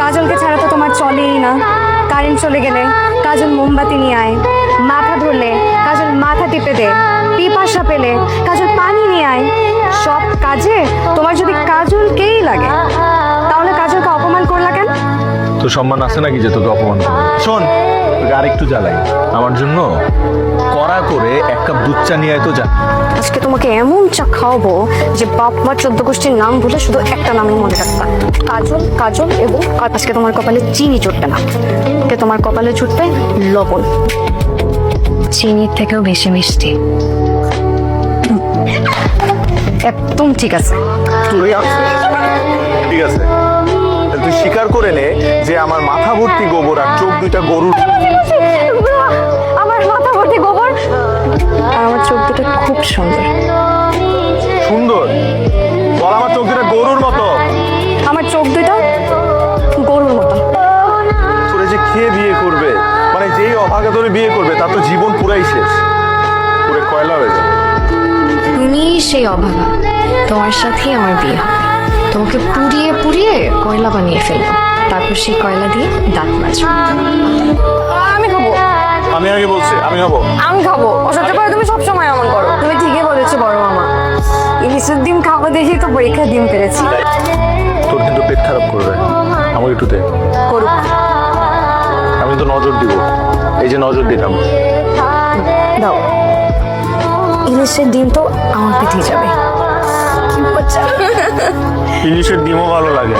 কাজলকে ছাড়া তো তোমার চলেই না। কারেন্ট চলে গেলে কাজল মোমবাতি নিয়ে আয়, মাথা ধরলে কাজল মাথা টিপে দে, পিপাসা পেলে কাজল পানি নিয়ে আয়। সব কাজে তোমার যদি কাজলকেই লাগে, তাহলে কাজলকে অপমান করলা কেন? তো সম্মান আছে নাকি যে তোকে অপমান করবে? শোন, তোকে আরেকটু জ্বালাই, আমার জন্য কড়া করে এক কাপ দুধ চা নিয়ে আয় তো যা। আজকে তোমাকে এমন চা খাওয়াবো যে বাপ মা 14 গোষ্ঠীর নাম ভুলে শুধু একটা নামই মনে রাখবা, কাজল। কাজল এবং আজকে তোমার কপালে চিনি চড়বে না, আজকে তোমার কপালে চড়বে লবণ, চিনির থেকেও বেশি মিষ্টি। একদম ঠিক আছে। ঠিক আছে, তুই স্বীকার করে নে যে আমার মাথা ভর্তি গোবর আর চোখ দুইটা গরুর। আমার মাথা ভর্তি গোবর আর আমার চোখ দুটো খুব সুন্দর। সুন্দর? বল আমার চোখ দুটা গরুর মতো। আমার চোখ দুটো গরুর মতো। তোরে যে খেয়ে বিয়ে করবে, মানে যেই অভাগা তোরে বিয়ে করবে তার তো জীবন পুরাই শেষ, পুরো কয়লা হয়ে যাবে। তুমি সেই অভাগা, তোমার সাথেই আমার বিয়ে হবে। তোমাকে পুড়িয়ে পুড়িয়ে কয়লা বানিয়ে ফেলবো, তারপর সেই কয়লা দিয়ে দাঁত মাজবো। আমি খাবো। আমি আগে বলছি আমি হবো। আমি খাবো। অসহ্য করে তুমি সবসময় এমন করো। তুমি ঠিকই বলেছো বড় মামা, ইলিশের ডিম খাবো দেখি তো পরীক্ষায় ডিম পেরেছি। তোর কিন্তু পেট খারাপ করবে, আমাকে একটু দে। করুক। আমি তো নজর দিব, এই যে নজর দিলাম। দাও। ইলিশের ডিম তো আমার পেটেই যাবে। কি মজা। ইলিশের ডিমও ভালো লাগে।